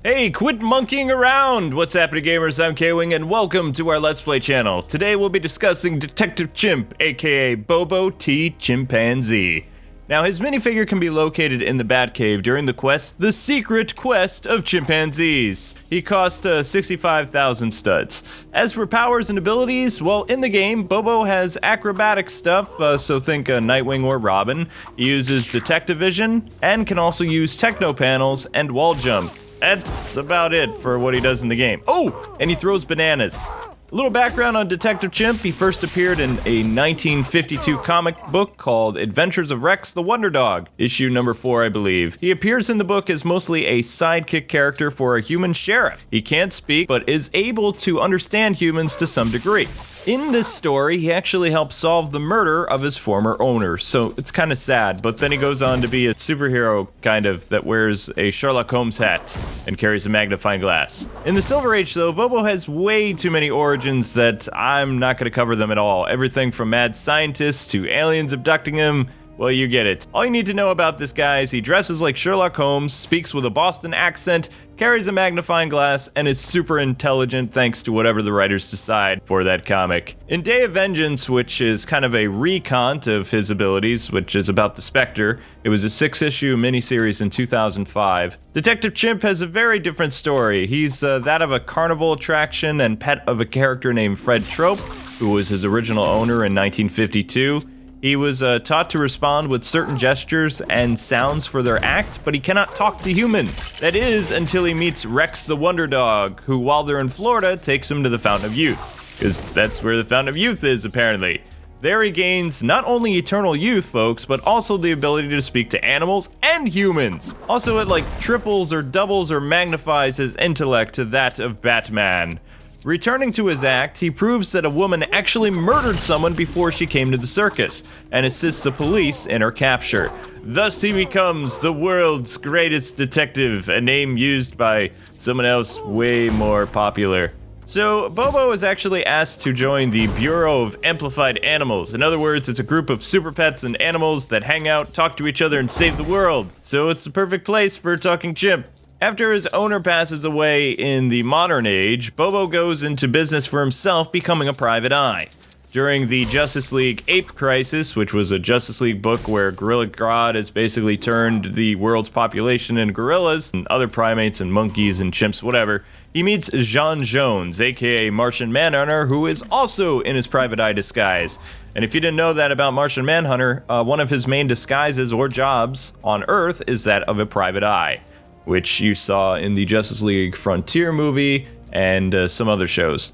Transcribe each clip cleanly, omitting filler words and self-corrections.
Hey, quit monkeying around! What's happening, gamers? I'm Kwing, and welcome to our Let's Play channel. Today we'll be discussing Detective Chimp, aka Bobo T. Chimpanzee. Now, his minifigure can be located in the Batcave during the quest, The Secret Quest of Chimpanzees. He cost 65,000 studs. As for powers and abilities, well, in the game, Bobo has acrobatic stuff, so think Nightwing or Robin. He uses detective vision, and can also use techno panels and wall jump. That's about it for what he does in the game. Oh, and he throws bananas. A little background on Detective Chimp. He first appeared in a 1952 comic book called Adventures of Rex the Wonder Dog, issue number 4, I believe. He appears in the book as mostly a sidekick character for a human sheriff. He can't speak, but is able to understand humans to some degree. In this story, he actually helps solve the murder of his former owner, so it's kind of sad, but then he goes on to be a superhero, kind of, that wears a Sherlock Holmes hat and carries a magnifying glass. In the Silver Age, though, Bobo has way too many origins that I'm not going to cover them at all. Everything from mad scientists to aliens abducting him. Well, you get it. All you need to know about this guy is he dresses like Sherlock Holmes, speaks with a Boston accent, carries a magnifying glass, and is super intelligent thanks to whatever the writers decide for that comic. In Day of Vengeance, which is kind of a recount of his abilities, which is about the Spectre, it was a 6-issue miniseries in 2005. Detective Chimp has a very different story. He's that of a carnival attraction and pet of a character named Fred Trope, who was his original owner in 1952. He was taught to respond with certain gestures and sounds for their act, but he cannot talk to humans. That is, until he meets Rex the Wonder Dog, who, while they're in Florida, takes him to the Fountain of Youth. Because that's where the Fountain of Youth is, apparently. There he gains not only eternal youth, folks, but also the ability to speak to animals and humans. Also, it like triples or doubles or magnifies his intellect to that of Batman. Returning to his act, he proves that a woman actually murdered someone before she came to the circus, and assists the police in her capture. Thus he becomes the world's greatest detective, a name used by someone else way more popular. So, Bobo is actually asked to join the Bureau of Amplified Animals. In other words, it's a group of super pets and animals that hang out, talk to each other, and save the world. So it's the perfect place for Talking Chimp. After his owner passes away in the modern age, Bobo goes into business for himself, becoming a private eye. During the Justice League Ape Crisis, which was a Justice League book where Gorilla God has basically turned the world's population into gorillas and other primates and monkeys and chimps, whatever, he meets John Jones, aka Martian Manhunter, who is also in his private eye disguise. And if you didn't know that about Martian Manhunter, one of his main disguises or jobs on Earth is that of a private eye, which you saw in the Justice League Frontier movie and some other shows.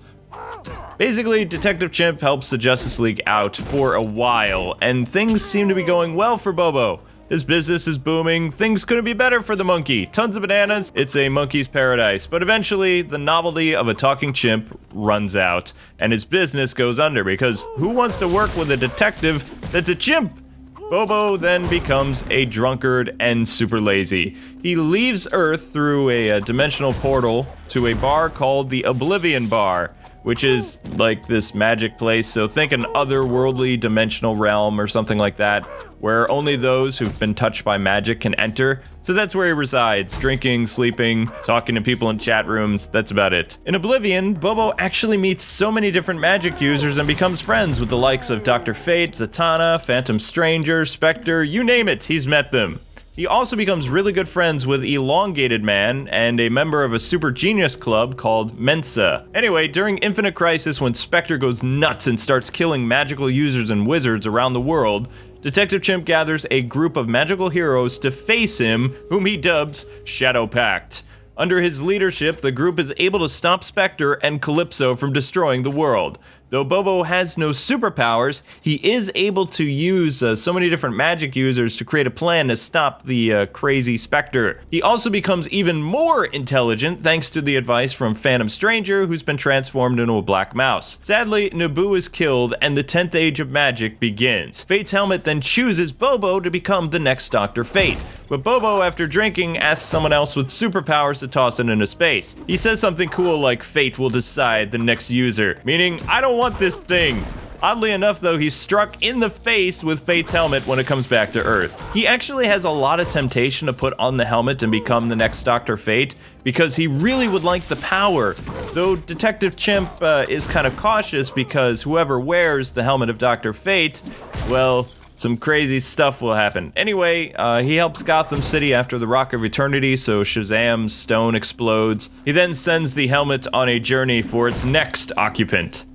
Basically, Detective Chimp helps the Justice League out for a while, and things seem to be going well for Bobo. His business is booming, things couldn't be better for the monkey. Tons of bananas, it's a monkey's paradise. But eventually, the novelty of a talking chimp runs out, and his business goes under, because who wants to work with a detective that's a chimp? Bobo then becomes a drunkard and super lazy. He leaves Earth through a dimensional portal to a bar called the Oblivion Bar, which is like this magic place, so think an otherworldly dimensional realm or something like that, where only those who've been touched by magic can enter. So that's where he resides, drinking, sleeping, talking to people in chat rooms, that's about it. In Oblivion, Bobo actually meets so many different magic users and becomes friends with the likes of Dr. Fate, Zatanna, Phantom Stranger, Spectre, you name it, he's met them. He also becomes really good friends with Elongated Man and a member of a super genius club called Mensa. Anyway, during Infinite Crisis, when Spectre goes nuts and starts killing magical users and wizards around the world, Detective Chimp gathers a group of magical heroes to face him, whom he dubs Shadowpact. Under his leadership, the group is able to stop Spectre and Calypso from destroying the world. Though Bobo has no superpowers, he is able to use so many different magic users to create a plan to stop the crazy Spectre. He also becomes even more intelligent thanks to the advice from Phantom Stranger, who's been transformed into a black mouse. Sadly, Naboo is killed and the 10th Age of Magic begins. Fate's helmet then chooses Bobo to become the next Dr. Fate. But Bobo, after drinking, asks someone else with superpowers to toss it into space. He says something cool like Fate will decide the next user, meaning I don't want this thing. Oddly enough, though, he's struck in the face with Fate's helmet when it comes back to Earth. He actually has a lot of temptation to put on the helmet and become the next Dr. Fate, because he really would like the power, though Detective Chimp is kind of cautious because whoever wears the helmet of Dr. Fate, well, some crazy stuff will happen. Anyway, he helps Gotham City after the Rock of Eternity, so Shazam's stone explodes. He then sends the helmet on a journey for its next occupant.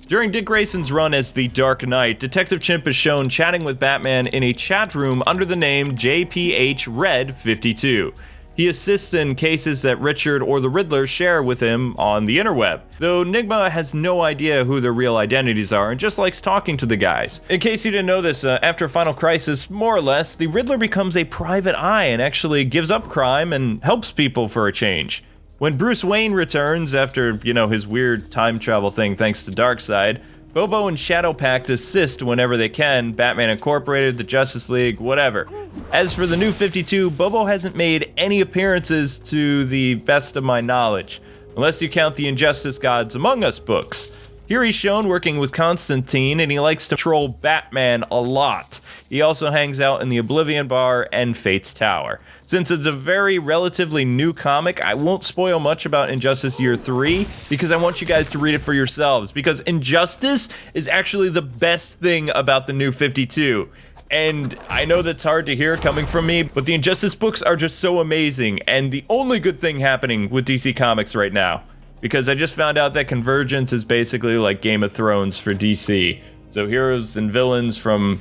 During Dick Grayson's run as the Dark Knight, Detective Chimp is shown chatting with Batman in a chat room under the name JPH Red 52. He assists in cases that Richard or the Riddler share with him on the interweb, though Nigma has no idea who their real identities are and just likes talking to the guys. In case you didn't know this, after Final Crisis, more or less, the Riddler becomes a private eye and actually gives up crime and helps people for a change. When Bruce Wayne returns after, his weird time travel thing thanks to Darkseid, Bobo and Shadowpact assist whenever they can, Batman Incorporated, the Justice League, whatever. As for the New 52, Bobo hasn't made any appearances to the best of my knowledge, unless you count the Injustice Gods Among Us books. Here he's shown working with Constantine, and he likes to troll Batman a lot. He also hangs out in the Oblivion Bar and Fate's Tower. Since it's a very relatively new comic, I won't spoil much about Injustice Year 3, because I want you guys to read it for yourselves, because Injustice is actually the best thing about the New 52. And I know that's hard to hear coming from me, but the Injustice books are just so amazing, and the only good thing happening with DC Comics right now. Because I just found out that Convergence is basically like Game of Thrones for DC. So heroes and villains from,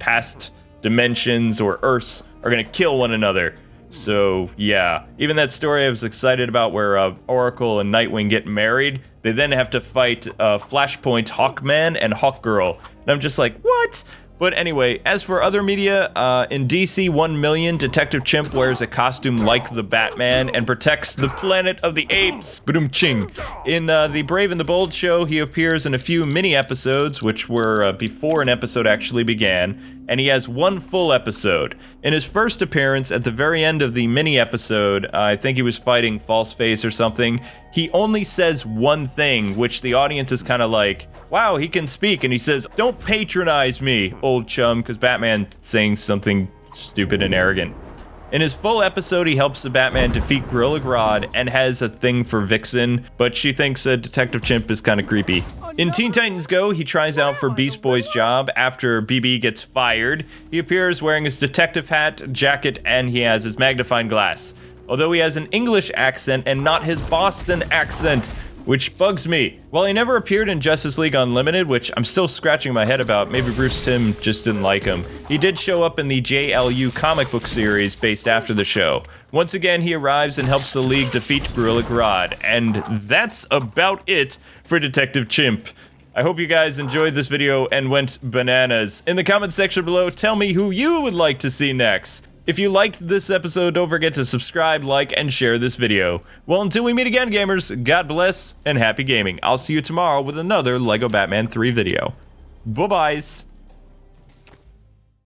past dimensions or Earths are gonna kill one another. So yeah, even that story I was excited about where Oracle and Nightwing get married, they then have to fight Flashpoint Hawkman and Hawkgirl. And I'm just like, what? But anyway, as for other media, in DC 1 Million, Detective Chimp wears a costume like the Batman and protects the planet of the apes. Ba-dum-ching. In the Brave and the Bold show, he appears in a few mini-episodes, which were before an episode actually began, and he has one full episode. In his first appearance, at the very end of the mini-episode, I think he was fighting Falseface or something, he only says one thing, which the audience is kind of like, wow, he can speak, and he says, "Don't patronize me, old chum," because Batman's saying something stupid and arrogant. In his full episode, he helps the Batman defeat Gorilla Grodd and has a thing for Vixen, but she thinks Detective Chimp is kind of creepy. In Teen Titans Go, he tries out for Beast Boy's job after BB gets fired. He appears wearing his detective hat, jacket, and he has his magnifying glass. Although he has an English accent and not his Boston accent, which bugs me. While he never appeared in Justice League Unlimited, which I'm still scratching my head about, maybe Bruce Timm just didn't like him, he did show up in the JLU comic book series based after the show. Once again, he arrives and helps the League defeat Gorilla Grodd, and that's about it for Detective Chimp. I hope you guys enjoyed this video and went bananas. In the comment section below, tell me who you would like to see next. If you liked this episode, don't forget to subscribe, like, and share this video. Well, until we meet again, gamers, God bless and happy gaming. I'll see you tomorrow with another LEGO Batman 3 video. Bye-byes.